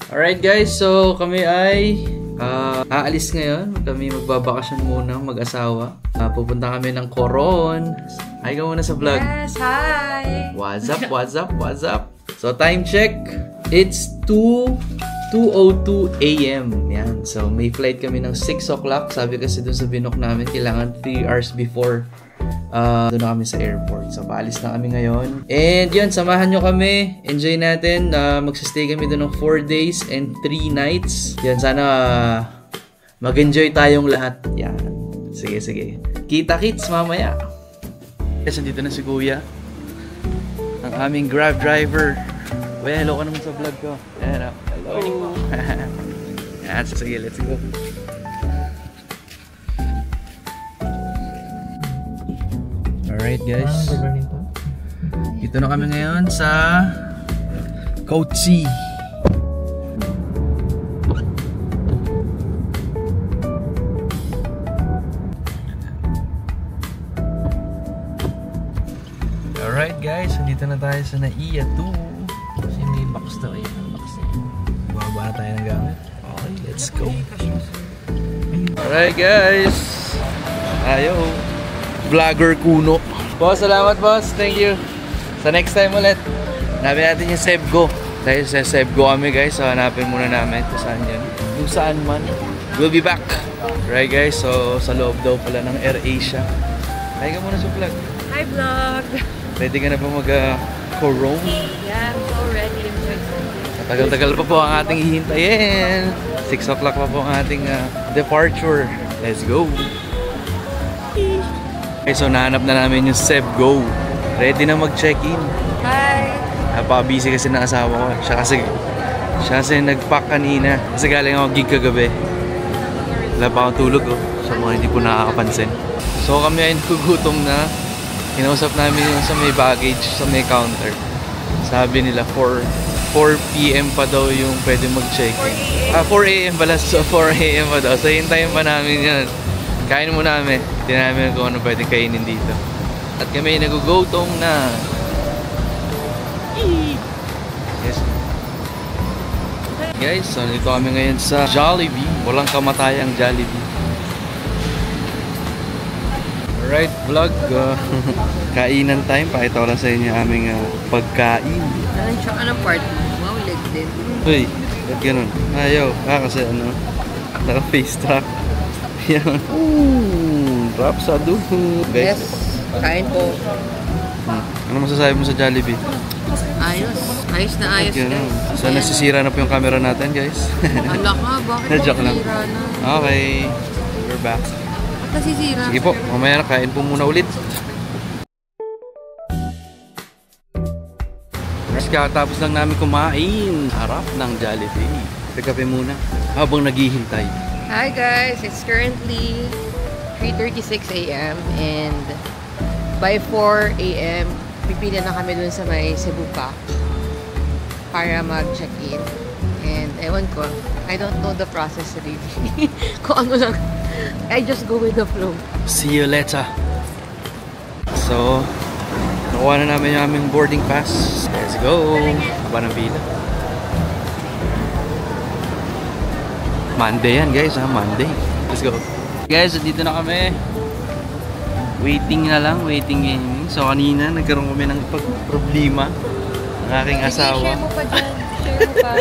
Alright guys, so kami ay aalis ngayon. Kami magbabakasyon muna, mag-asawa. Pupunta kami ng Coron. Hi ka muna sa vlog. Yes, hi! What's up, what's up, what's up? So time check, it's 2:02 AM. Yan. So may flight kami ng 6 o'clock. Sabi kasi dun sa binook namin, kailangan 3 hours before doon na kami sa airport. So paalis na kami ngayon. And yun, samahan nyo kami. Enjoy natin. Magsistay kami doon ng 4 days and 3 nights. Yan, sana mag-enjoy tayong lahat. Yan. Sige, sige. Kita-kits mamaya. Yes, nandito na si Kuya. Ang aming Grab driver. Well, hello ka naman sa vlog ko. Ayan, hello. Yan, sige, let's go. Alright guys, dito na kami ngayon sa Kochi. Alright guys, dito na tayo sa Naiya 2. Kasi may box daw eh. Baba na tayo ng gamit. Okay, let's go. Alright guys, ayo. Vlogger Kuno. Boss, salamat boss. Thank you. Sa next time ulit, hanapin natin yung Sebgo. Dahil sa Sebgo kami guys, so hanapin muna namin kung saan yan. Kung saan man. We'll be back. Right guys, so sa loob daw pala ng AirAsia. Hi ka muna sa vlog. Hi vlog! Ready ka na ba mag-Coron? Yeah, I'm so ready. Tagal-tagal pa po ang ating hihintayin. 6 o'clock pa po ang ating departure. Let's go! Okay, so nahanap na namin yung Sebgo. Ready na mag-check-in. Hi! Napaka-busy kasi ng asawa ko. Siya kasi nag-pack kanina. Kasi galing ako gig kagabi. Wala pa akong tulog oh. So mga hindi po nakakapansin. So kami ay nagugutom na. Kinausap namin yung sa may baggage, sa may counter. Sabi nila 4 PM pa daw yung pwede mag-check-in. 4 AM pala. So 4 AM pa daw. So hintayin pa namin yun. Kain mo namin. Hindi namin kung ano pwede kainin dito. At kami nagugutong na. Yes. Guys, so dito kami ngayon sa Jollibee. Walang kamatayang Jollibee. Alright, vlog. Kainan time. Pakita ko lang sa inyo aming pagkain. Nalansya ka ng party. Wow, leg din. Uy, ba't ganun? Ayaw. Kasi ano, naka-face trap. Yan. Rap sa duho. Yes, kain po. Ano masasabi mo sa Jollibee? Ayos. Ayos na ayos guys. So nasisira na po yung camera natin guys. Ala ka, bakit Na-joke lang. nasisira na? Okay, we're back. Nasisira. Sige po, mamaya na kain po muna ulit. Katapos lang namin kumain. Harap ng Jollibee. Pagkape muna habang naghihintay. Hi guys, it's currently 3:36 AM and by 4 AM pipila na kami dun sa may Cebu Park para mag-check-in. And ewan ko, I don't know the process really. Kung ano lang, I just go with the flow. See you later. So, nakuha na namin yung aming boarding pass. Let's go. Haba ng pila. Monday yan guys, Monday. Let's go. Guys, dito na kami. Waiting na lang, waiting gaming. So kanina, nagkaroon kami ng problema ng aking asawa. Share mo pa dyan. Share mo pa.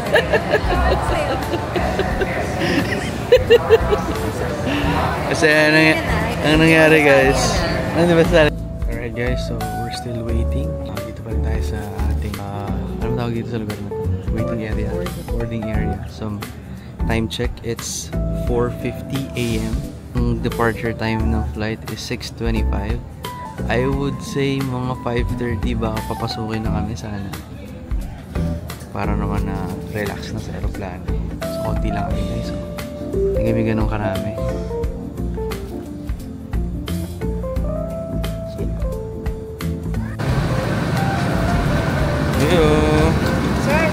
Kasi ang nangyari guys. Ano ba sa? Alright guys, so we're still waiting. Dito pa rin tayo sa ating, ano tawag dito sa lugar na? Waiting area. Boarding area. So, time check, it's 4:50 AM. Ang departure time ng flight is 6:25. I would say mga 5:30 baka papasukin na kami sana. Para naman na relax na sa aeroplano. So, konti lang kami guys. So, hindi kami ganun karami. Hello! Sir!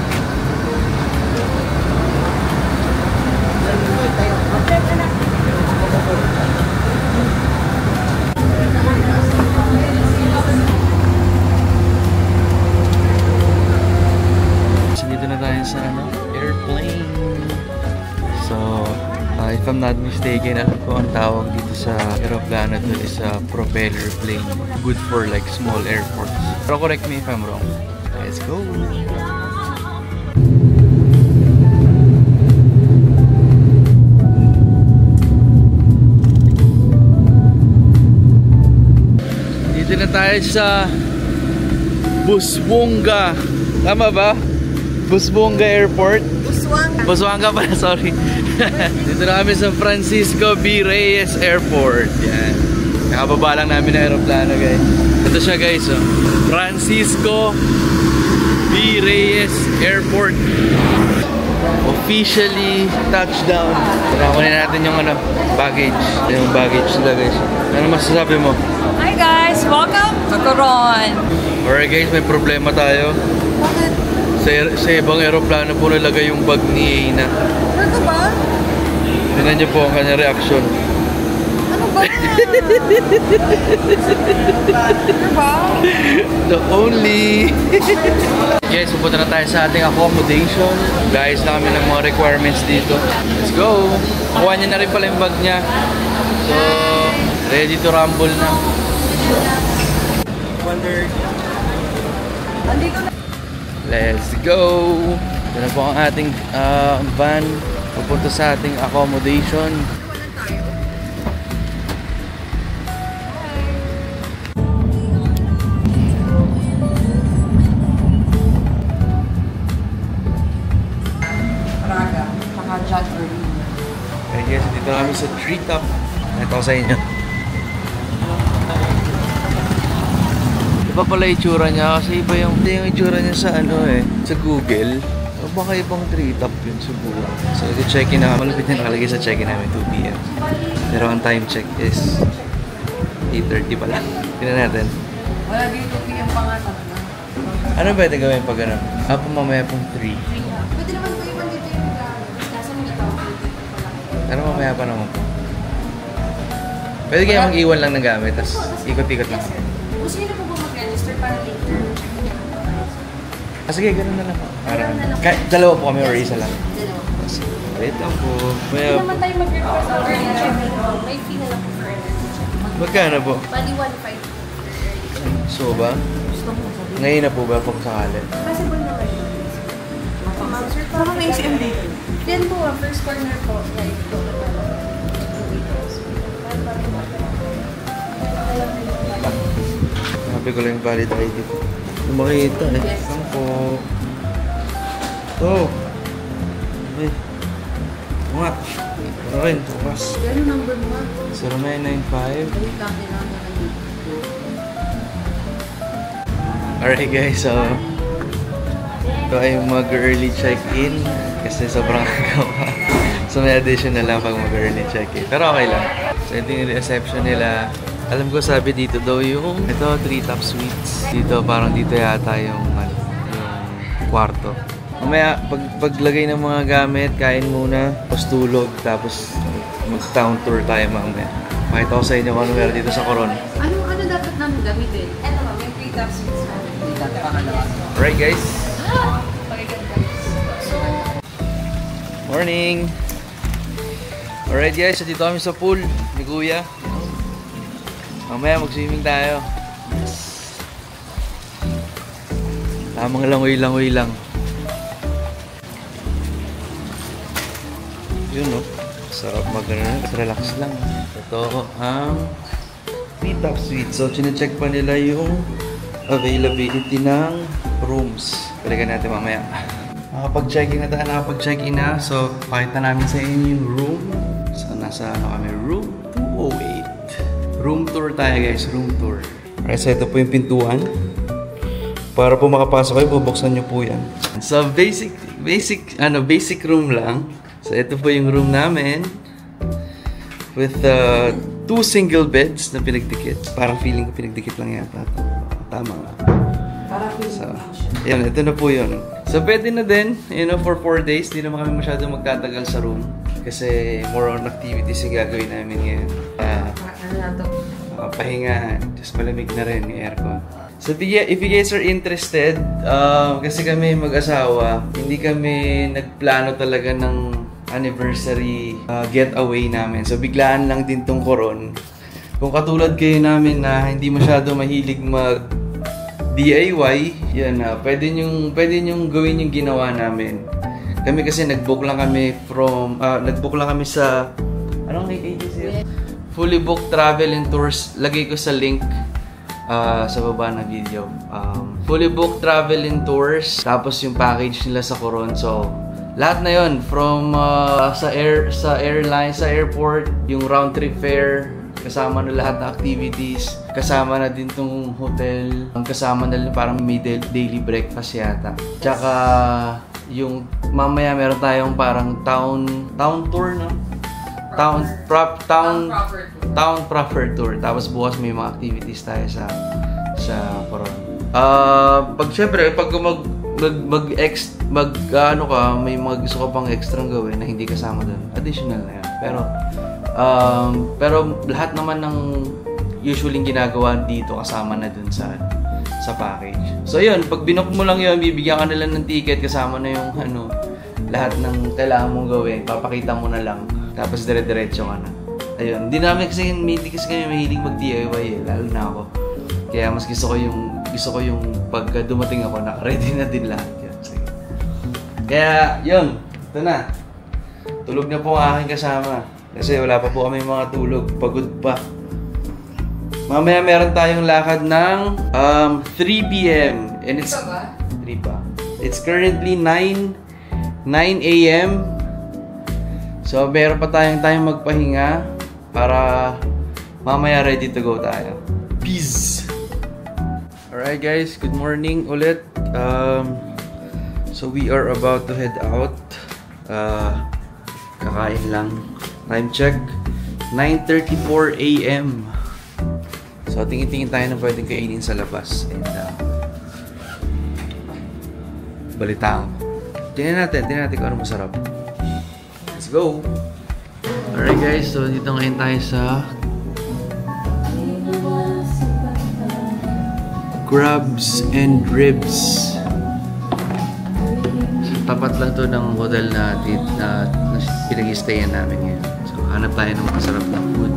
tayo sa airplane. So, if I'm not mistaken, alam ko ang tawag dito sa aeroplano to is a propeller plane. Good for like small airports. Pero correct me if I'm wrong. Let's go! Dito na tayo sa Busuanga. Tama ba? Busuanga Airport? Busuanga pala, sorry. Dito na kami sa Francisco B. Reyes Airport. Yan. Nakababa lang namin ng aeroplano, guys. Ito siya, guys. Oh. Francisco B. Reyes Airport. Officially touchdown. Kunin natin yung baggage. Yung baggage nila, guys. Ano masasabi mo? Hi guys! Welcome to Coron! Alright guys, may problema tayo. Bakit? Sa ibang aeroplano po nalagay yung bag ni Ina. Ano ba? Tingnan niyo po ang kanyang reaksyon. Ano ba? Ano ba? The only... Guys, pupunta na tayo sa ating accommodation. Guys, na kami ng mga requirements dito. Let's go! Kuha niya na rin pala yung bag niya. So, ready to rumble na. Let's go! Ito na po ang ating van. Pupunta sa ating accommodation. Praga. Saka John Irving. Okay guys, dito na kami sa treetop. Ito ko sa inyo. Iba pala itsura niya kasi iba yung itsura niya sa sa Google. O baka ibang treetop yun siguro. So check-in na, malapit na nakalagay sa check-in namin 2 PM. Pero ang time check is 8:30 pala. Tingnan natin. Wala dito 2 PM pa nga talaga. Ano pwede gawin pag ano? Apo mamaya pong 3. Pwede naman po iwan dito yung nasa mga tao dito pala. Ano mamaya pa naman po? Pwede kaya mag-iwan lang ng gamit, tapos ikot-ikot lang. Gusto niyo na po ba mag-register para later? Sige, ganun na lang po. Dalawa po kami or isa lang. Dalawa. Wait lang po. Pwede naman tayo mag-request ng early check-in. May fee na lang po for early check-in. Magkano po? Bali 1.5. So ba? Gusto mo sabihin? Ngayon na po ba kung sakali? Possible naman yun. Saka may ACM dito. Then po, first corner po, like, po. Sabi ko lang yung valid ID ko. Makita eh. Yes. Saan po? Ito. Ay. Nga. Ano rin? Tumas. Ano number mo? 0995. Wait lang, kailangan na lang. Alright guys, so ito ay mag-early check-in kasi sobrang agawa. So may addition na lang pag mag-early check-in. Pero okay lang. So ito yung reception nila. Alam ko sabi dito daw yung ito, treetop suites. Dito parang dito yata yung kwarto. Mamaya paglagay ng mga gamit, kain muna, tapos tulog, tapos mag-town tour tayo mamaya. Pakita ko sa inyo kung ano meron dito sa Coron. Ano dapat namin gamitin? Eto ba, may treetop suites namin. Alright guys. Morning! Alright guys, so dito kami sa pool ni Kuya. Mamaya mag-swimming tayo. Tamang langoy-langoy lang. Yun no. Sarap mag-relax lang. Ito ang treetop suite. So, chinecheck pa nila yung availability ng rooms. Balikan natin mamaya. Nakapag-check-in na. So, pakita namin sa inyo yung room. So, nasa kami? Room 208. Room tour tayo guys. Room tour. Okay, so ito po yung pintuan. Para po makapasok kayo, bubuksan nyo po yan. So, basic room lang. So, ito po yung room namin. With 2 single beds na pinagdikit. Parang feeling ko pinagdikit lang yata. Tama nga. So, yan, ito na po yun. So, pwede na din, for 4 days. Hindi naman kami masyadong magtatagal sa room. Kasi more on activities yung gagawin namin ngayon. Pahinga, just malamig na rin yung aircon. So if you guys are interested, kasi kami mag-asawa, hindi kami nagplano talaga ng anniversary getaway namin. So biglaan lang din tong Coron. Kung katulad kayo namin na hindi masyado mahilig mag DIY, yan na, pwede nyong gawin yung ginawa namin. Kami kasi nag-book lang kami sa anong agency? Fully Booked Travel and Tours. Lagay ko sa link sa baba na video. Fully Booked Travel and Tours, tapos yung package nila sa Coron. So lahat na yon, from sa airport, yung round trip fare, kasama na lahat ng activities, kasama na din tong hotel, kasama na rin parang may daily breakfast yata. Tsaka yung mamaya meron tayong parang town tour, no? Town proper tour. Tapos bukas may mga activities tayo sa Coron. Syempre pag may gusto ka pang extra gawin na hindi kasama doon, additional na yan. Pero lahat naman ng usually ginagawa dito kasama na dun sa package. So yun, pag binook mo lang yun, bibigyan ka nila ng ticket, kasama na yung lahat ng kailangan mong gawin, papakita mo na lang, tapos dire-diretso ka na. Ayun, hindi kasi kami mahilig mag-DIY lalo na ako. Kaya mas gusto ko yung pagka dumating ako, naka-ready na din lahat yun. Sige. Kaya yun, ito na. Tulog na po ang aking kasama. Kasi wala pa po kami mga tulog. Pagod pa. Mamaya meron tayong lakad ng 3 p.m. And it's 3 pa. It's currently 9 a.m. So meron pa tayong magpahinga para mamaya ready to go tayo. Peace! Alright guys, good morning ulit. So we are about to head out. Kakain lang. Time check, 9:34 a.m. So, tingin-tingin tayo na pwedeng kainin sa labas. And, balitaan ko. Tingnan natin kung ano masarap. Let's go! Alright guys, so dito ngayon tayo sa Crabs and Ribs. So, tapat lang to ng hotel na pinag-stayan namin ngayon. So, hanap tayo ng masarap na food.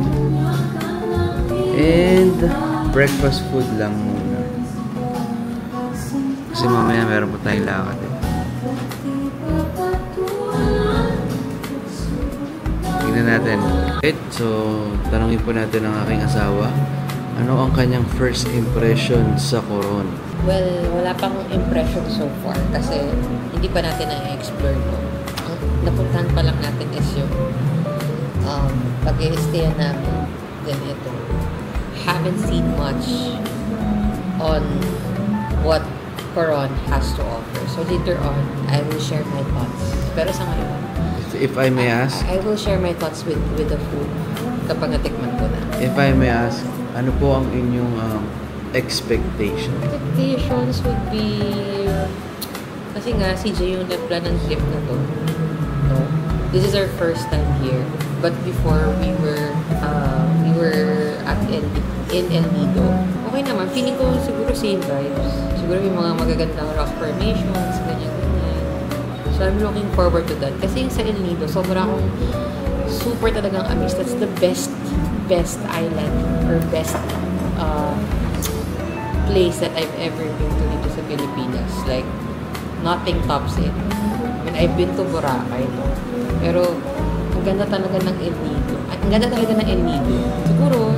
And breakfast food lang muna. Kasi mamaya meron pa tayong lakad eh. Tingnan natin. Right, so tanongin po natin ang aking asawa. Ano ang kanyang first impression sa Coron? Well, wala pang impression so far kasi hindi pa natin na-explore no. Ang napuntahan pa lang natin is yung pag-i-stayan namin. Then ito, haven't seen much on what Coron has to offer. So later on, I will share my thoughts. Pero sa ngayon, if I may ask, I will share my thoughts with the food kapag natikman ko na. If I may ask, ano po ang inyong expectation? Expectations would be kasi nga CJ yung nagplan ng trip na to. No? This is our first time here. But before we were at in El Nido. Okay naman, feeling ko siguro same vibes. Siguro may mga magagandang rock formations, ganyan-ganyan. So I'm looking forward to that. Kasi yung sa El Nido, sobra akong super talagang amazed. That's the best island or best place that I've ever been to dito sa Pilipinas. Like, nothing tops it. I mean, I've been to Boracay, no? Pero, ang ganda talaga ng El Nido. Ang ganda talaga ng El Nido. Siguro,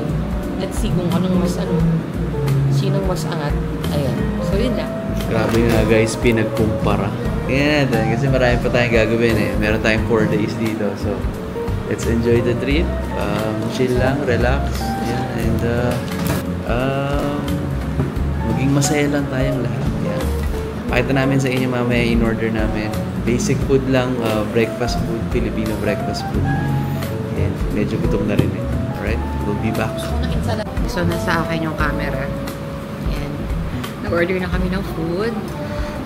let's see kung sinong mas angat. Ayan. So, yun lang. Grabe nga guys, pinagkumpara. Yan natin, kasi marami pa tayong gagawin eh. Meron tayong 4 days dito. So, let's enjoy the trip. Chill lang, relax. Yan. And, maging masaya lang tayong lahat. Yan. Pakita namin sa inyo mamaya in order namin. Basic food lang, breakfast food, Filipino breakfast food. And medyo gutom na rin eh. Alright, we'll be back. So, nasa akin yung camera. And, nag-order na kami ng food.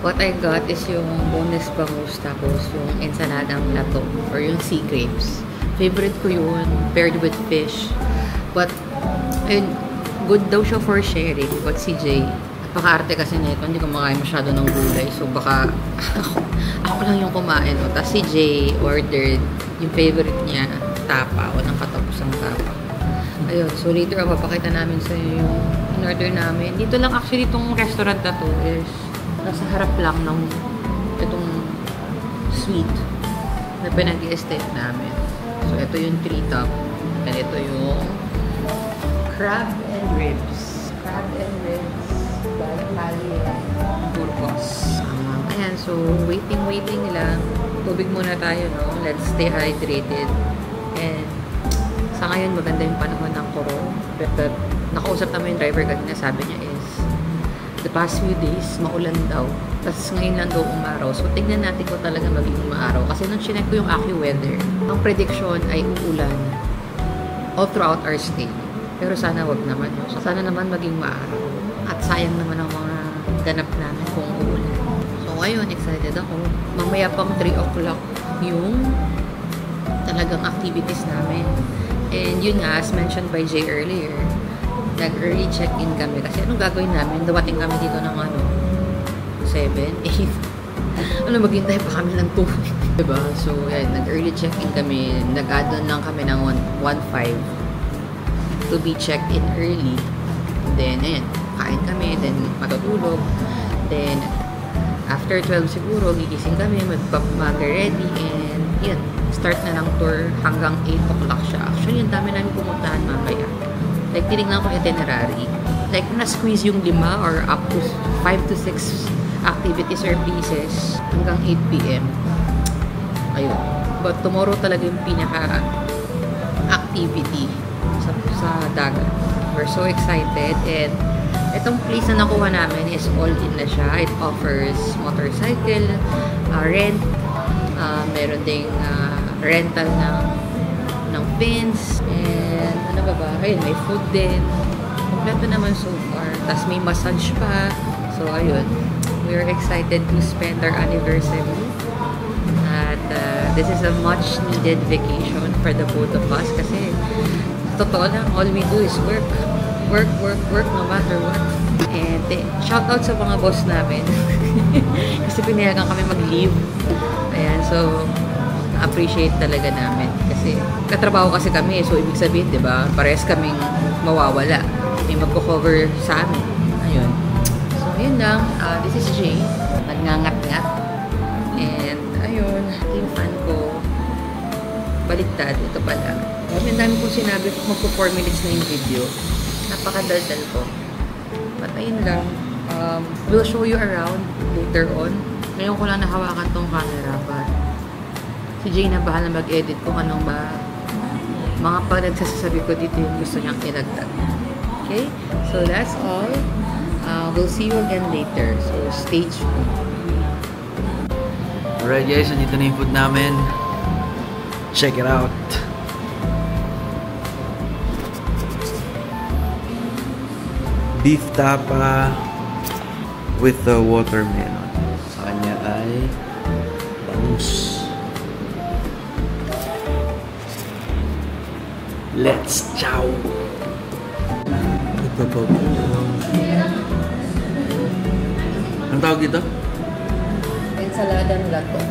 What I got is yung boneless bangus, tapos yung ensaladang lato or yung sea grapes. Favorite ko yun, paired with fish. But, ayun, good daw siya for sharing. But CJ, Paka-arte kasi nito, hindi kumakain masyado ng gulay. So baka ako lang yung kumain. No? Tapos si Jay ordered yung favorite niya, tapa. Walang katapusang tapa. Ayun, so later papakita namin sa inyo yung in-order namin. Dito lang actually itong restaurant na to is nasa harap lang ng itong suite na pinag-i-estate namin. So ito yung treetop. And ito yung crab and ribs. Crab and ribs. Burgos. Ayan, so waiting lang. Tubig muna tayo, no? Let's stay hydrated. And sa ngayon, maganda yung panahon ng Coron. But nakausap namin yung driver kanina, sabi niya is the past few days, maulan daw. Tapos ngayon lang daw umaraw. So tignan natin kung talaga magiging maaraw. Kasi nung chinek ko yung AccuWeather, ang prediction ay uulan all throughout our stay. Pero sana wag naman. So sana naman maging maaraw. At sayang naman ang mga ganap namin kung uulan. So ngayon, excited ako. Mamaya pang 3 o'clock yung talagang activities namin. And yun nga, as mentioned by Jay earlier, nag-early check-in kami. Kasi anong gagawin namin? Dawating kami dito ng 7, 8. Maghintay pa kami ng 2. Diba? So, yan, nag-early check-in kami. Nag-add lang kami ng 1:05 to be checked in early. Then, ayan, kain kami, then matutulog. Then, after 12 siguro, gigising kami, mag-ready, and yan, start na ng tour hanggang 8 o'clock siya. Actually, ang dami namin pumuntahan mamaya. Like, tinignan ko itinerary. Like, na-squeeze yung 5 or up to 5 to 6 activities or places hanggang 8 p.m. Ayun. But tomorrow talaga yung pinaka-activity sa dagat. We're so excited, and itong place na nakuha namin is all-in na siya. It offers motorcycle, rent, meron ding rental ng fins, and ano ba? Ayun, may food din. Kompleto naman so far. Tapos may massage pa. So, ayun. We're excited to spend our anniversary. At this is a much-needed vacation for the both of us kasi totoo lang, all we do is work. Work no matter what. And shout out sa mga boss namin. Kasi pinayagan kami mag-leave. Ayan, so appreciate talaga namin. Kasi katrabaho kasi kami, so ibig sabihin, di ba, parehas kaming mawawala. May magko-cover sa amin. Ayun. So, yun lang. This is Jay. Nagngangat-ngat. And, ayun, yung fan ko, baliktad. Ito pala. Ang dami kong sinabi, magpo 4 minutes na yung video. Napakadaldal ko. But ayun lang. We'll show you around later on. Ngayon ko lang nahawakan tong camera. But si Jay na bahala mag-edit kung anong mga nagsasabi ko dito yung gusto niyang ilagdag. Okay? So that's all. We'll see you again later. So stay tuned. Alright guys, nandito na yung food namin. Check it out. Beef tapa with the watermelon. Sa kanya ay bangus. Let's chow! Ang tawag dito? Ensaladang lato.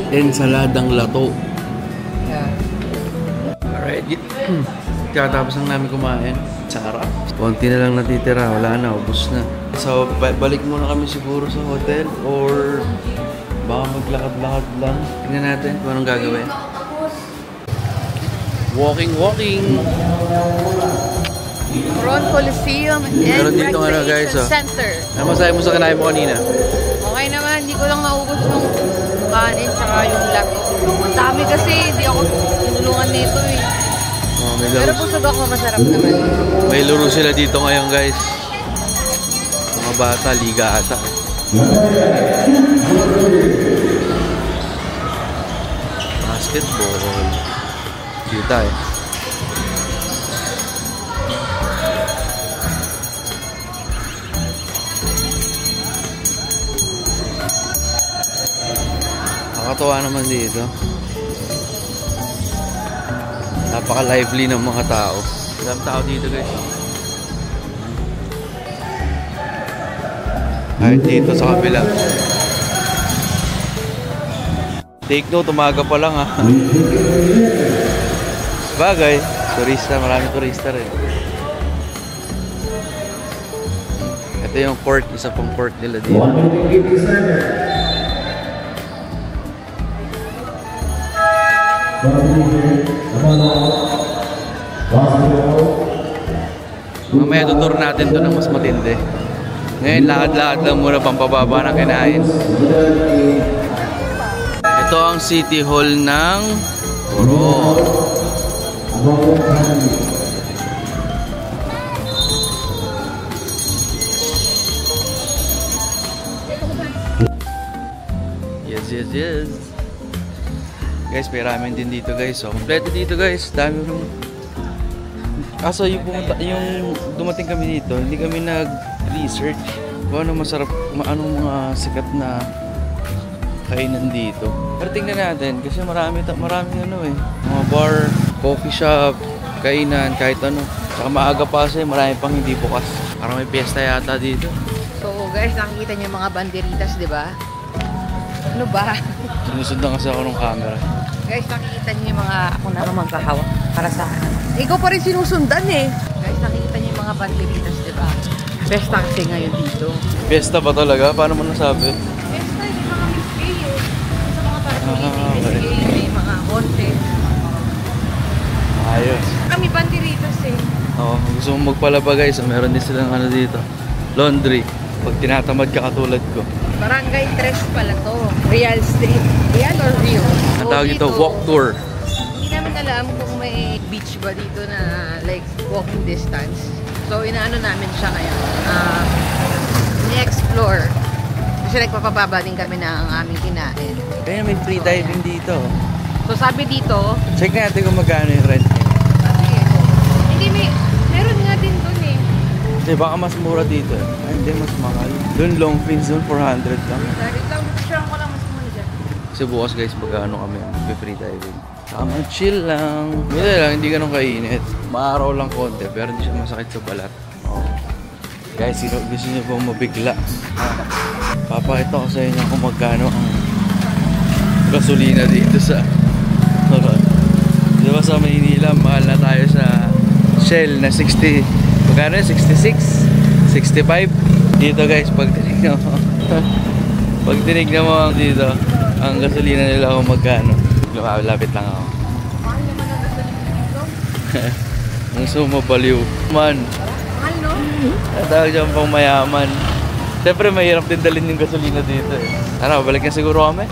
Ensaladang lato. Yeah. Alright. Katapos lang namin kumain. Sarap. Konti na lang natitira. Wala na. Ubus na. So, balik muna kami siguro sa hotel or baka maglakad-lakad lang. Tingnan natin kung anong gagawin. Walking! Coron Coliseum and Recreation Center. Ano masahe mo sa kinain mo kanina? Okay naman. Hindi ko lang naubos yung kanin tsaka yung lato. Ang dami kasi. Hindi ako tinulungan nito eh. Oh, pero busog ako, masarap naman. May laro sila dito ngayon guys. Mga bata, liga ata. Basketball. Kita eh. Nakakatawa naman dito. Napaka-lively ng mga tao. Maraming tao dito guys. Kahit dito sa kabila. Take note, umaga pa lang ha. Bagay, turista, maraming turista rin. Ito yung court, isa pang court nila dito. Mamaya tuturo natin ito ng mas matindi. Ngayon, lakad-lakad lang muna pampababa ng kinain. Ito ang City Hall ng Coron. Yes. Guys, may ramen din dito guys. So, kompleto dito guys. Dami rin. Kaso yung dumating kami dito, hindi kami nag-research kung ano masarap, anong mga sikat na kainan dito. Pero tingnan natin kasi marami ano eh. Mga bar, coffee shop, kainan, kahit ano. Saka maaga pa kasi marami pang hindi bukas. Parang may piyesta yata dito. So guys, nakikita niyo yung mga banderitas, di ba? Ano ba? Sinusundan kasi ako ng camera. Guys, nakikita niyo yung mga, ako na magkahawak para sa akin. Ikaw pa rin sinusundan eh. Guys, nakikita niyo yung mga banderitas, di ba? Pesta kasi ngayon dito. Piyesta ba talaga? Paano mo nasabi? Pesta, yung mga display eh. Sa mga parang may mga content. Ayos. Kami banderitas eh. Oo, gusto mong magpalaba guys. Meron din silang ano dito. Laundry. Pag tinatamad ka katulad ko. Barangay Tres pala to. Real Street. Real or real? Ang tawag dito, walk tour. Hindi namin alam kung may beach ba dito na like walking distance. So inaano namin siya ngayon. Ni-explore. Kasi nagpapababa din kami na ang aming kinain. Kaya may free diving dito. So sabi dito, Check natin kung magkano yung rent. hindi meron nga din dun eh. Kasi baka mas mura dito. Ay, hindi, mas mahal. Doon long fins, doon 400 lang. Dahil lang, sure ko lang mas muna dyan. Kasi bukas guys, magkano kami free diving. Tama, chill lang. Hindi lang, hindi ganun kainit. Maaraw lang konti, pero hindi siya masakit sa balat. Oh. Guys, gusto niyo po mabigla. Papakita ko sa inyo kung magkano ang gasolina dito sa diba sa Maynila, mahal na tayo sa Shell na 60. Magkano 66? 65? Dito guys, pag tinignan mo dito, ang gasolina nila kung magkano. Lumapit lang ako. Mahal naman ang gasolina dito. Ang sumabaliw. Man. Mahal no? Tawag dyan pang mayaman. Siyempre mahirap din dalhin yung gasolina dito eh. Ano, balik na siguro kami.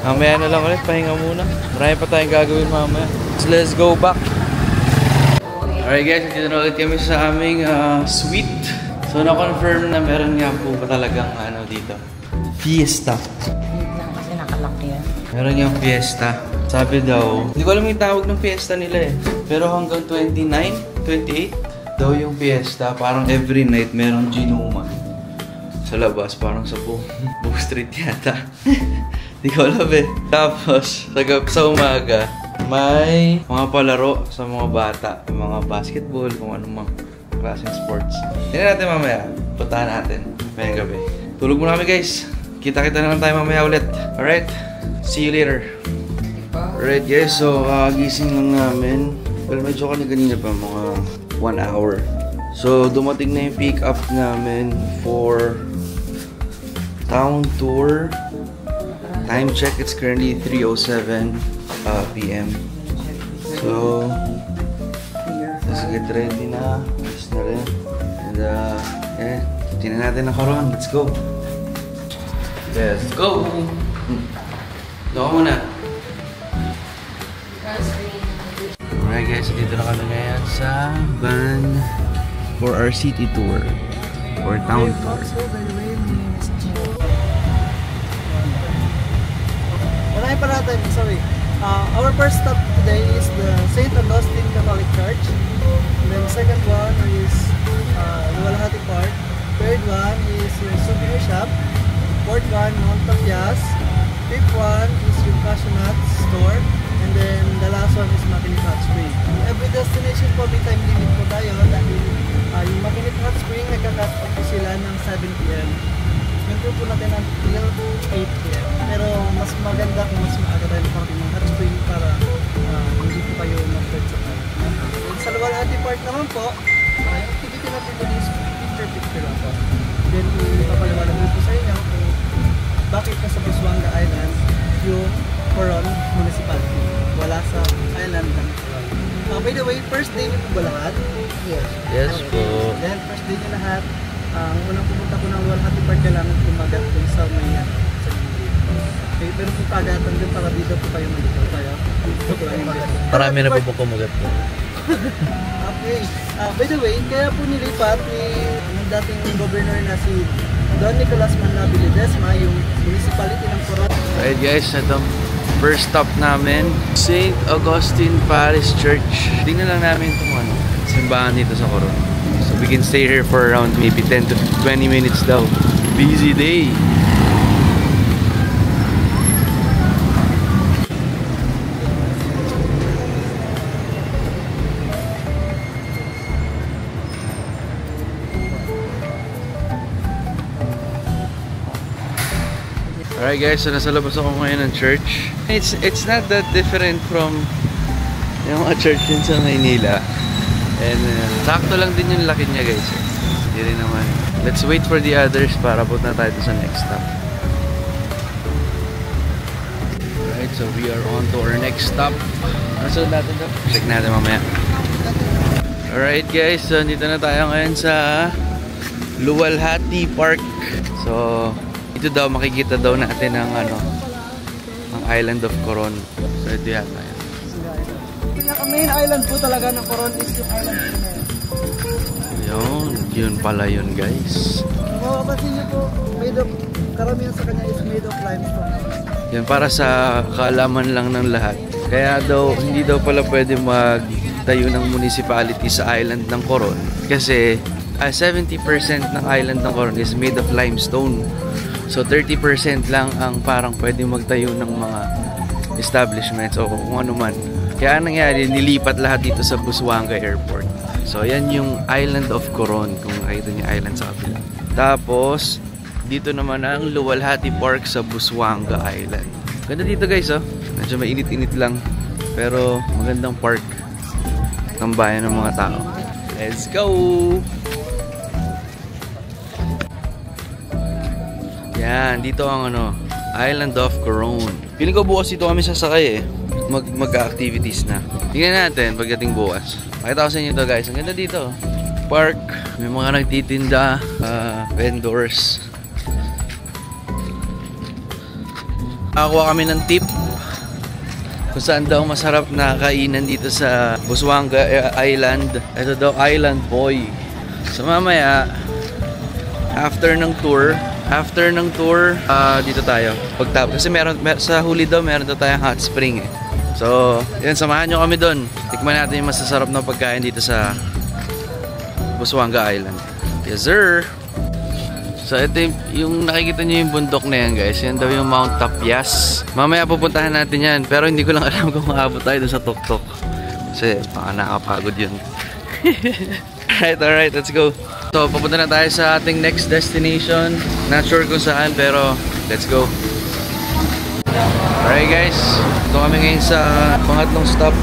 Mamaya na lang ulit, pahinga muna. Marami pa tayong gagawin mamaya. So let's go back. Alright guys, dito na ulit kami sa aming suite. So na-confirm na meron nga po ba talagang ano dito, fiesta. Wait lang kasi nakalaki yan. Meron yung fiesta. Sabi daw, hindi ko alam yung tawag ng fiesta nila eh. Pero hanggang 29, 28 daw yung fiesta. Parang every night merong ginuman sa labas, parang sa Bull Street yata. Hindi ko alam eh. Tapos, sa umaga, may mga palaro sa mga bata. Mga basketball, kung anong mga klaseng sports. Tingnan natin mamaya. Puntahan natin. Mayang gabi. Tulog muna kami guys. Kita-kita na lang tayo mamaya ulit. Alright? See you later. Alright guys, so gising lang namin. Well, medyo kanina pa mga 1 hour. So, dumating na yung pick up namin for town tour. Time check, it's currently 3:07 p.m. So, let's get ready na. Let's na rin. And, tingnan natin ang Coron. Let's go. Let's go! Doon muna. Alright guys, dito na kami ngayon sa van for our city tour. Or town tour. Sorry. Our first stop today is the St. Augustine Catholic Church. And then second one is Luwalhati Park. Third one is yung souvenir shop. Fourth one, Mount Tapias. Fifth one is yung Cashew Nut store. And then the last one is Makinit Hot Spring. Every destination po may time limit po tayo dahil yung Makinit Hot Spring nagka-cut off po sila ng 7 p.m. Yung yung Coron Municipality. Wala sa island ng Coron. By the way, first day niyo po ba lahat? Yes po. Then, first day niyo lahat. Ang unang pumunta ko ng Luwalhati Park, kailangan kumagat dun sa may sa gilid. Okay, pero kung kagatan din para dito po kayo malito. Kaya, Marami na po kumagat po. Okay. By the way, kaya po nilipat ni ng dating governor na si Don Nicolas Manlabi Ledesma yung municipality ng Coron. Alright guys, itong first stop namin, St. Augustine Parish Church. Tingnan lang namin itong simbahan dito sa Coron. So we can stay here for around maybe 10 to 20 minutes daw. Busy day! Alright guys, so nasa labas ako ngayon ng church. It's not that different from yung mga church yun sa Maynila. And sakto lang din yung laki niya guys. Hindi rin naman. Let's wait for the others para punta tayo sa next stop. Alright, so we are on to our next stop. Ano sunod natin daw? Check natin mamaya. Alright guys, so dito na tayo ngayon sa Luwalhati Park. So ito daw makikita daw natin ang ang island of Coron. So ito yata yan. Main island po talaga ng Coron is yung island po na yan. Yun pala yun guys. Mapapansin niyo po, karamihan sa kanya is made of limestone. Yan para sa kaalaman lang ng lahat. Kaya daw, hindi daw pala pwede magtayo ng municipality sa island ng Coron. Kasi 70% ng island ng Coron is made of limestone. So 30% lang ang parang pwede magtayo ng mga establishments o kung ano man. Kaya nangyari, nilipat lahat dito sa Busuanga Airport. So yan yung island of Coron, kung nakita niyo island sa kabila. Tapos dito naman ang Luwalhati Park sa Busuanga Island. Ganda dito guys oh. Medyo mainit-init lang pero magandang park ng bayan ng mga tao. Let's go! Yan, dito ang Island of Coron. Feeling ko bukas dito kami sasakay eh. Mag-activities na. Tingnan natin pagdating bukas. Pakita ko sa inyo to guys. Ang ganda dito. Park. May mga nagtitinda. Vendors. Nakakuha kami ng tip kung saan daw masarap na kainan dito sa Busuanga Island. Ito daw Island Boy. So mamaya after ng tour dito tayo pagtapos kasi meron sa huli daw meron daw tayong hot spring eh. So yun, samahan nyo kami doon. Tikman natin yung masasarap na pagkain dito sa Busuanga Island. Yes sir. So ito yung nakikita nyo yung bundok na yan guys. Yan daw yung Mount Tapias. Mamaya pupuntahan natin yan pero hindi ko lang alam kung maabot tayo doon sa tuktok kasi baka nakapagod yun. Alright, let's go. So, papunta na tayo sa ating next destination. Not sure kung saan, pero let's go. Alright guys, ito kami ngayon sa pangatlong stop,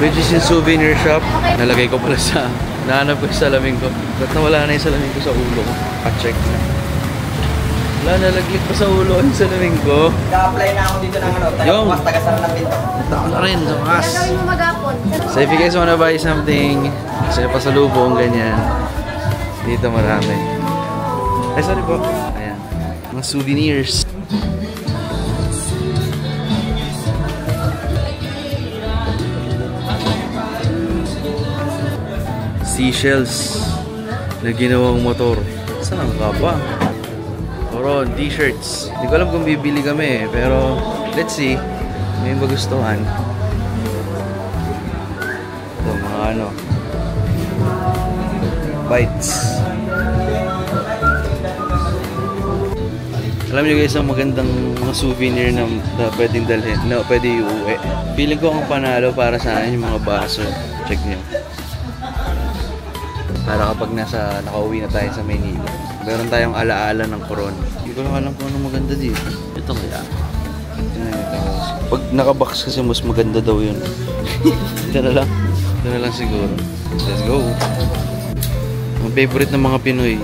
which is yung souvenir shop. Nalagay ko pala sa, nahanap ko yung salamin ko. Ba't nawala na yung salamin ko sa ulo ko? Pa-check na. Wala, nalaglit pa sa ulo yung salamin ko. Naka-apply na ako dito ng tayo mas tagasara ng pinto. Ako na rin, sa mas. Gagawin mo mag-apon. So if you guys wanna buy something, kasi pasalubong, ganyan. Dito marami. Ay, sorry po. Ayan. Mga souvenirs. Seashells na ginawang motor. Saan ka ba? Coron, t-shirts. Hindi ko alam kung bibili kami pero let's see. May magustuhan. Ito, mga bites. Alam niyo guys, ang magandang mga souvenir na pwedeng dalhin, na pwede iuwi. Feeling ko ang panalo para sa akin yung mga baso. Check niyo. Para kapag nakauwi na tayo sa Maynila, meron tayong alaala ng Coron. Hindi ko lang alam kung anong maganda dito. Ito kaya. Pag nakabox kasi mas maganda daw yun. Ito na lang siguro. Let's go. Ang favorite ng mga Pinoy.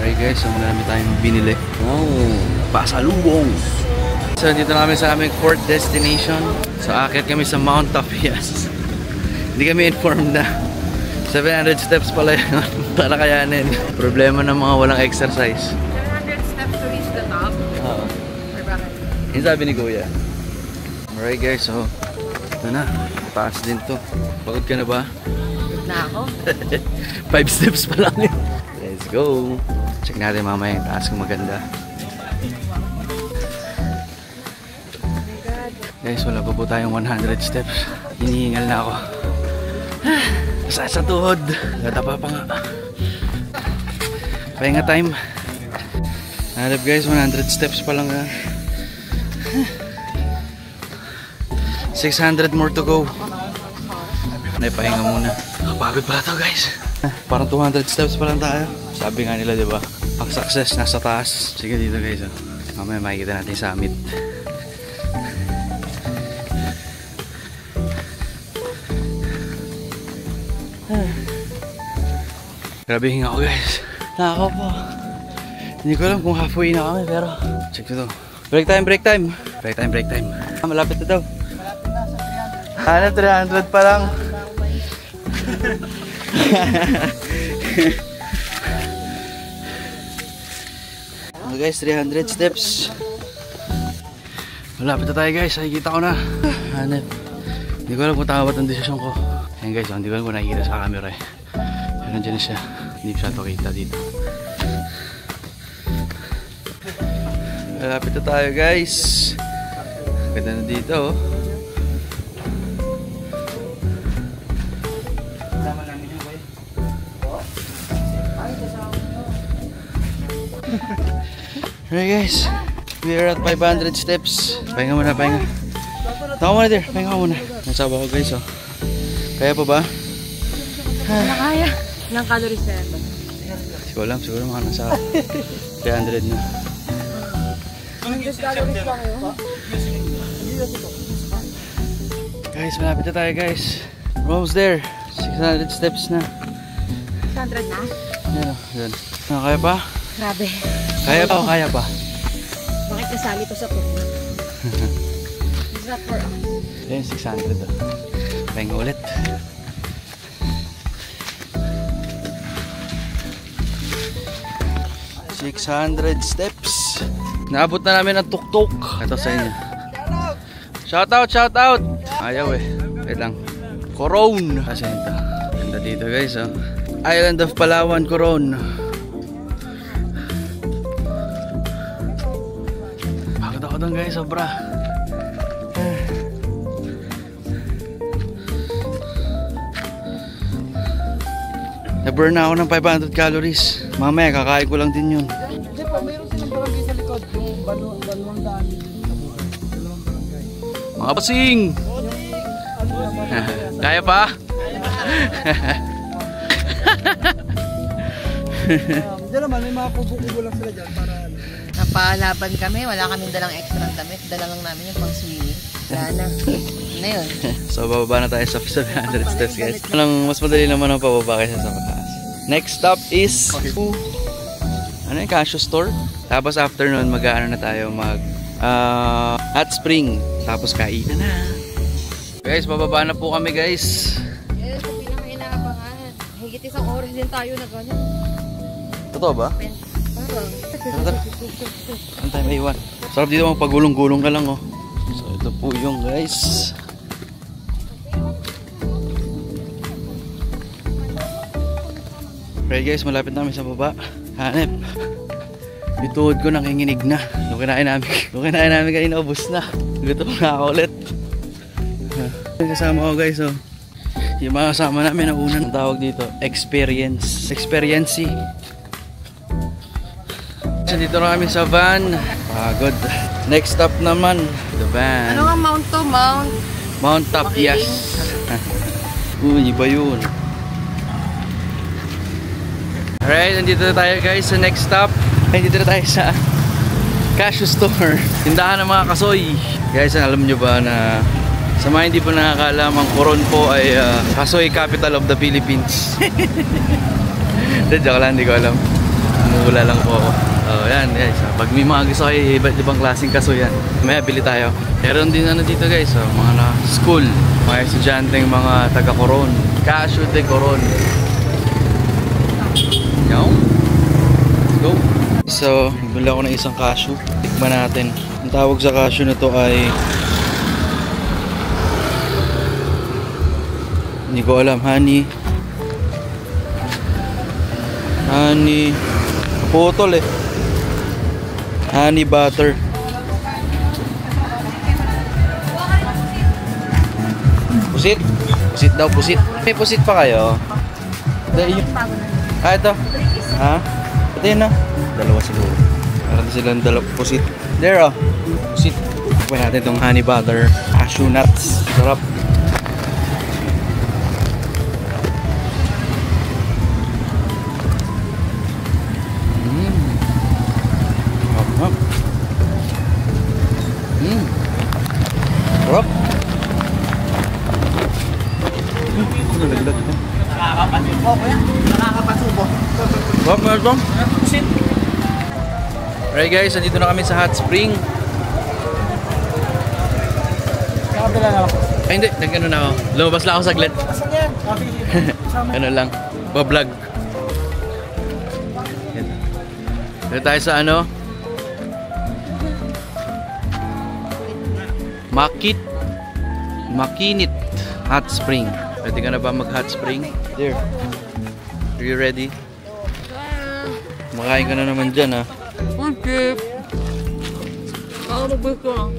Okay guys, so marami tayong binili. Wow, pasalubong! So dito na kami sa aming fourth destination. So akit kami sa Mount Tapias. Hindi kami informed na 700 steps pala yun para kayanin. Problema ng mga walang exercise. 700 steps to reach the top? Oo. Or bakit? Yung sabi ni Kuya. Alright guys, so ito na, taas din to. Pagod ka na ba? Good na ako. 5 steps pa lang yun. Let's go! Check natin mamaya yung taas kung maganda. Guys, wala pa po tayong 100 steps. Hinihingal na ako. Masaya sa tuhod. Natapa pa nga. Pahinga time. Hanap guys, 100 steps pa lang. 600 more to go. Pahinga muna. Kapagod pala to guys. Parang 200 steps pa lang tayo. Sabi nga nila, diba? Ang success nasa taas. Sige dito guys. Mamaya makikita natin yung summit. Grabe hinga ko guys. Nakako po. Hindi ko alam kung halfway na kami pero check ito. Break time, break time. Break time, break time. Malapit na daw. Hanap 300 pa lang. Oh guys, 300 steps. Malapit na tayo guys. Nakikita ko na. Hanap. Hindi ko alam kung tama ba ang desisyon ko. Ayan guys, hindi ko alam kung nakikita sa camera eh. Pero nandiyan na siya. Hindi ko siya ito kita dito. Malapit na tayo guys. Ganda na dito oh. Alright guys, we are at 500 steps. Pahinga muna, pahinga. Taka muna there, pahinga muna. Nasaba ko guys oh. Kaya pa ba? Wala kaya. Ilang calories na ito? Hindi ko alam, siguro mga nasa 300 na. 100 calories lang yun? Guys, malapit na tayo guys. We're almost there. 600 steps na. 600 na? Yan o, yan. Kaya pa? Grabe. Kaya pa o kaya pa? Bakit nasali to sa puno? It's not for us. Yan, 600 o. Pahinga ulit. $600 steps. Naabot na namin ang tuktok. Ito sa inyo. Shoutout, shoutout! Ayaw eh. Wait lang. Coron. Kasi ito. Ganda dito guys oh. Island of Palawan, Coron. Pagod ako doon guys, sobra. Na-burn na ako ng 500 calories. Mamaya kakain ko lang din yun. Hindi pa, mayroon silang barangay sa likod. Yung Banuang Daan. Dalawang barangay. Mga pasing! Kaya pa? Diyan naman, may mga kubo-kubo lang sila dyan para ano. Napalaban kami, wala kaming dalang extra damit. Dala lang namin yung pang swimming. Wala na. Na yun. So bababa na tayo sa 700 steps guys. Mas madali naman ang pababa kaysa sa pataas. Next stop is ano yung Casio store. Tapos after nun mag-ano na tayo hot spring. Tapos kainan na. Guys, bababa na po kami guys. Yes, ito pinaka-inaabangan. Higit isang oras din tayo na gano'n. Totoo ba? Parang. Tara. Ang tayo may iwan. Sarap dito mga pagulong-gulong ka lang oh. So ito po yung guys. Okay guys, malapit namin sa baba. Hanep. Yung tuhod ko nanginginig na. Nung kinain namin kanina, ubos na. Gutom na ako ulit. Kasama ko guys oh. Yung mga kasama namin na unang tawag dito, experience. Experiency. So dito na kami sa van. Pagod. Next stop naman, the van. Ano nga mount to? Mount Tapias. Uy, iba yun. Alright, nandito na tayo guys sa next stop. Nandito na tayo sa Casio store. Tindahan ng mga kasoy. Guys, alam nyo ba na sa mga hindi po nakakaalam, ang Coron po ay kasoy capital of the Philippines. Joke lang, hindi ko alam. Mula lang po ako. Yan guys. Pag may mga gusto kayo, iba't ibang klaseng kaso yan. May bili tayo. Meron din ano dito guys, mga school. Mga estudyanteng mga taga-Coron. Casio de Coron. Yo. Let's go. So, bili ako ng isang casio. Tikman natin. Ang tawag sa casio na to ay... Hindi ko alam. Honey. Putol eh. Honey butter. Pusit? Pusit daw, pusit. May pusit pa kayo? Ito. Ha? Ito yun na. Dalawa siguro. Meron silang dalawang pusit. There oh. Pusit. Kuha natin itong honey butter. Cashew nuts. Sarap. Sarap. Nakakapasubo ko yan. Nakakapasubo. Sarap na ito. Alright guys, nandito na kami sa hot spring. Nakabila na ako. Ay hindi, nag-ano na ako. Lumabas lang ako saglit. Asan yan? Ano lang, pa-vlog. Dito tayo sa ano? Makinit hot spring. Ready ka na ba mag hot spring? There. Are you ready? Makain ka na naman dyan ha. Okay. Gusto.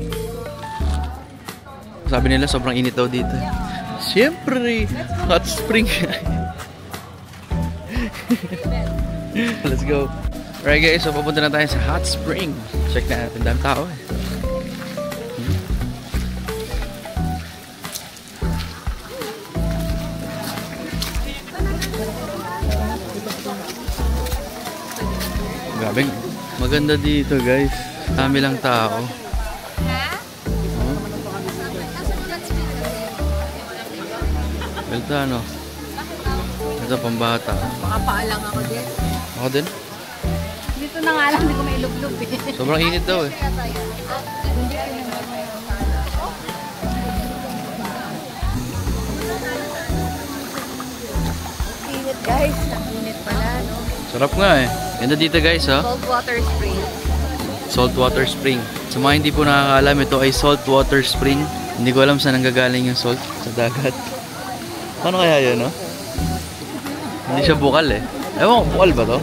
Sabi nila sobrang init daw dito. Siyempre, hot spring. Let's go. Alright guys, so papunta na tayo sa hot spring. Check na natin, dami tao eh. Grabe, maganda dito guys. Dami lang tao. Ito ano? Ito pambata. Makapaalang ako din. Ako din? Dito na nga lang, hindi ko mailublog eh. Sobrang init daw eh. Init guys, ang init pala no. Sarap nga eh. Ganda dito guys ha. Saltwater spring. Saltwater spring. Sa mga hindi po nakakaalam, ito ay saltwater spring. Hindi ko alam saan nanggagaling yung salt sa dagat. Paano kaya yun no? Hindi siya bukal eh. Ewan ko, bukal ba to?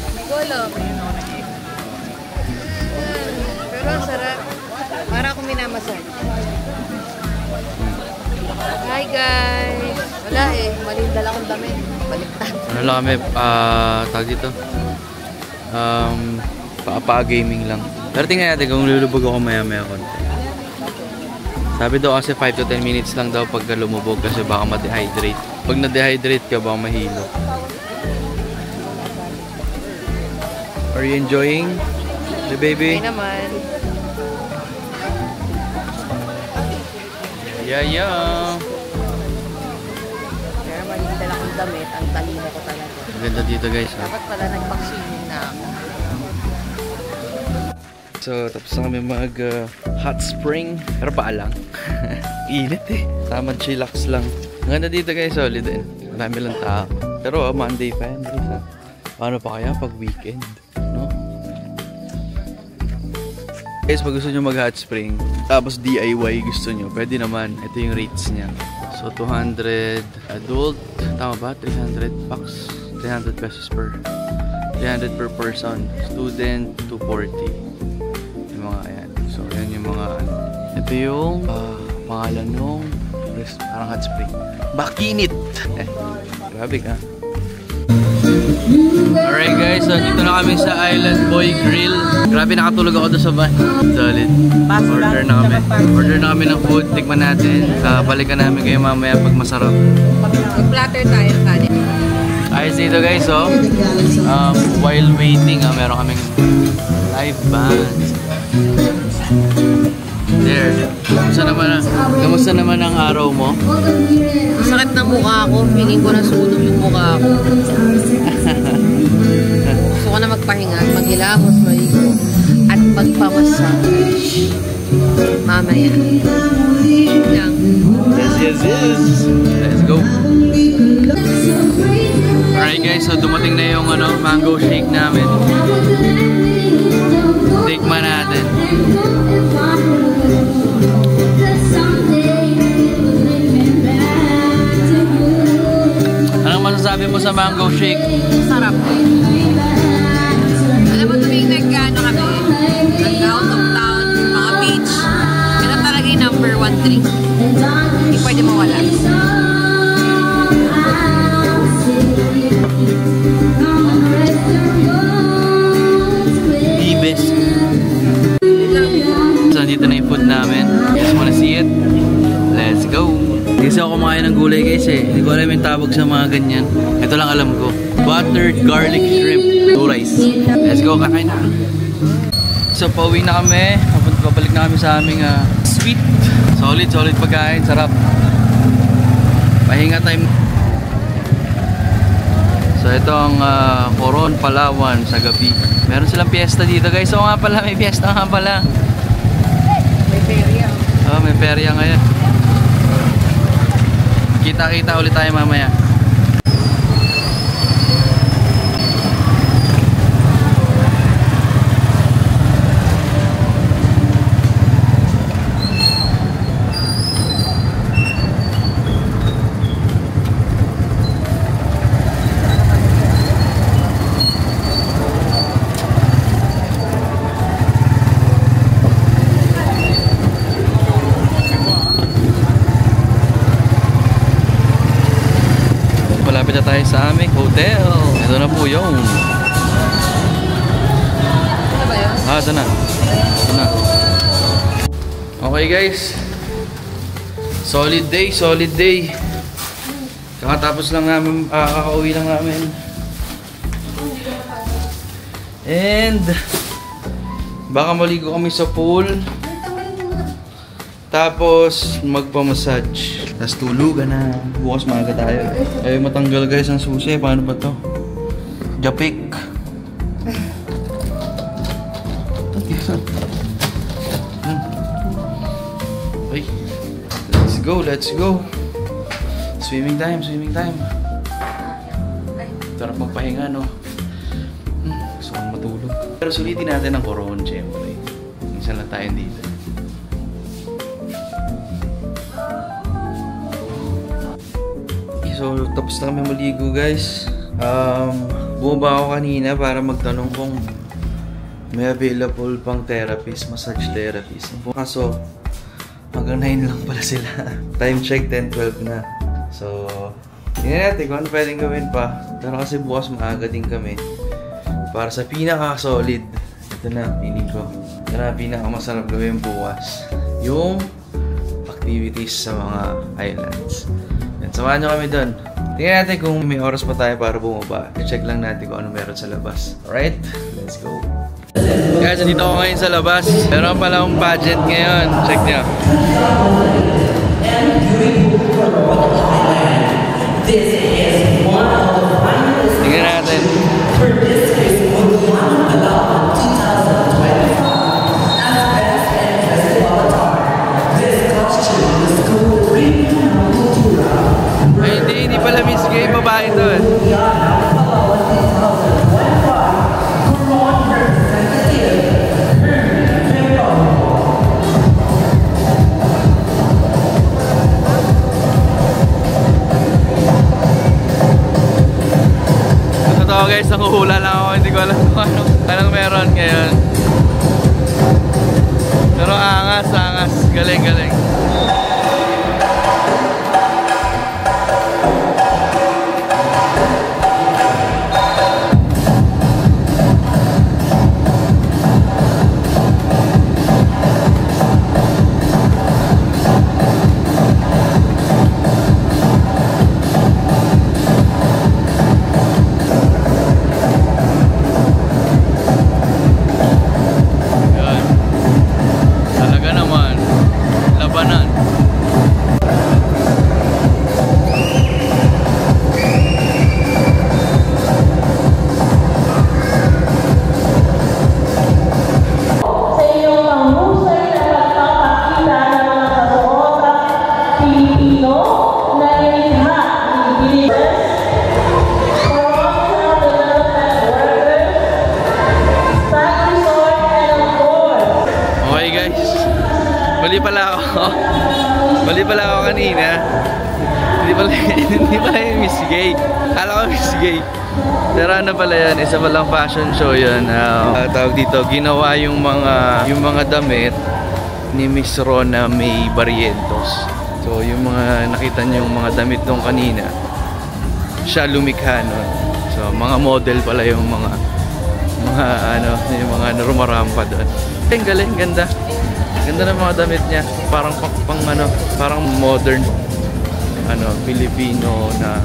Hindi ko alam. Pero ang sarap. Para akong minamasan. Hi guys! Wala eh, malindal akong damit. Baliktad. Ano lang kami, tawag dito? Pa-gaming lang. Pero tingnan natin kung lulubog ako maya-maya konti. Sabi daw kasi 5 to 10 minutes lang daw pagka lumubog kasi baka ma-dehydrate. Pag na-dehydrate ka, baka mahilo. Are you enjoying the baby? Okay naman. Yeah. Pero malindal akong damit. Ang talino ko talaga. Maganda dito guys. Ha? Dapat pala nag-vaccine na ako. So, tapos na kami mag hot spring. Pero paalang. Init eh. Tamad chillax lang. Ang ganda dito guys, solid din. Marami lang tao. Pero Monday pa yan guys ha. Paano pa kaya pag weekend? No? Guys, pag gusto nyo mag hot spring, tapos DIY gusto nyo, pwede naman. Ito yung rates niya. So, 200 adult. Tama ba? 300 bucks. 300 pesos per. 300 per person. Student, 240. Mga ayan. So, ayan yung mga ano. Ito yung pangalan nung parang hot spring. Makinit! Grabe ka. Alright guys, so dito na kami sa Island Boy Grill. Grabe, nakatulog ako doon sa van. Solid. Order na kami. Order na kami ng food. Tikman natin. Balikan namin kayo mamaya pag masarap. Mag-platter tayo kanin. Ayos dito guys, so while waiting, meron kaming live band. There. Kamusta naman ang araw mo? Masakit na mukha ko. Feeling ko na sunog yung mukha sarap. Gusto ko na magpahinga, maghilamos, maligo, at magpamassage. Mamaya. Lang. Yes. Let's go. Alright guys, so dumating na yung mango shake namin. Tikman natin. Anong masasabi mo sa mango shake? Sarap. Alam mo, tuwing nag-ano kami, nag-out of town, mga beach, yun talaga yung number 1 drink. Hindi pwede mawala. The best. So, nandito na yung food namin. Just wanna see it? Let's go! Kasi ako kumakain ng gulay guys eh. Hindi ko alam yung tawag sa mga ganyan. Ito lang alam ko. Buttered garlic shrimp. 2 rice. Let's go, kakain na. So, pauwi na kami. Babalik na kami sa aming sweet. Solid pagkain. Sarap. Pahinga time. So, ito ang Coron, Palawan sa gabi. Meron silang fiesta dito guys. So nga pala, may fiesta nga pala. May perya. Oh, may perya ngayon. Kita-kita ulit tayo mamaya. Malapit na tayo sa aming hotel. Ito na po yung. Ano ba yun? Ito na. Okay guys. Solid day. Kakatapos lang namin, kakauwi lang namin. And baka maligo kami sa pool. Tapos magpa-massage. Tapos tulugan na. Bukas maaga tayo. Ay matanggal guys ang susi. Paano ba to? Japik. Ay. Let's go. Swimming time. Sarap magpahinga, no? Gusto kong matulog. Pero sulitin natin ang Coron, syempre. Isa lang tayo dito. So, tapos na kami maligo guys. Bumaba ako kanina para magtanong kung may available pang therapist, massage therapist. Kaso, hanggang 9 lang pala sila. Time check, 10:12 na. So, tingnan natin kung ano pwedeng gawin pa. Pero kasi bukas maaga din kami. Para sa pinaka-solid, ito na, pinig ko. Ito na, pinaka-masarap gawin bukas. Yung activities sa mga islands. Samahan nyo kami doon. Tingnan natin kung may oras pa tayo para bumaba. I-check lang natin kung ano meron sa labas. Alright? Let's go. Guys, nandito ako ngayon sa labas. Meron pala akong budget ngayon. Check nyo. Tingnan natin. Hindi pala Miss Gay, babae doon. Totoo guys, nanguhula lang ako. Hindi ko alam kung anong meron ngayon. Pero angas. Galing. Talaga naman, labanan. kanina. Hindi pala yung Miss Gay. Alam ko Miss Gay. Pero ano pala yan, isa palang fashion show yun. Tawag dito, ginawa yung mga damit ni Miss Rona May Barrientos. So yung mga nakita niyo yung mga damit nung kanina, siya lumikha nun. So mga model pala yung mga rumarampa doon. Ang galing, ganda. Ganda ng mga damit niya. Parang parang modern Filipino na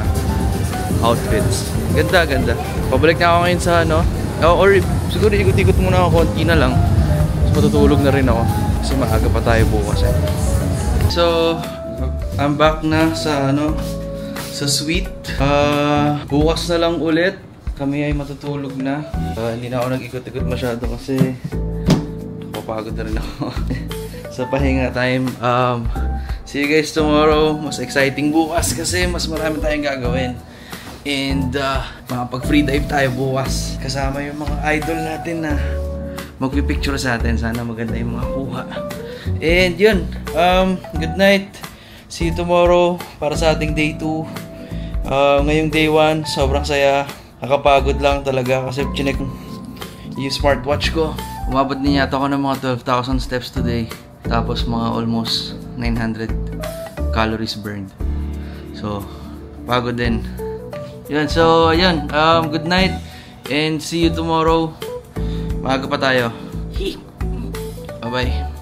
outfits. Ganda. Pabalik na ako ngayon sa or siguro ikot-ikot muna ako konti na lang. Tapos matutulog na rin ako kasi maaga pa tayo bukas. So, I'm back na sa sa suite. Bukas na lang ulit kami ay matutulog na. Hindi na ako nag-ikot-ikot masyado kasi napapagod na rin ako. Sa pahinga time. See you guys tomorrow. Mas exciting bukas kasi mas marami tayong gagawin. And makapag-free dive tayo bukas. Kasama yung mga idol natin na magpipicture sa atin. Sana maganda yung mga kuha. And yun. Good night. See you tomorrow para sa ating day 2. Ngayong day 1, sobrang saya. Nakapagod lang talaga kasi chinek yung smartwatch ko. Umabot din yata ako ng mga 12,000 steps today. Tapos mga almost 900 calories burned. So, pagod din. Yun, so, yun. Good night. And see you tomorrow. Maaga pa tayo. Bye-bye.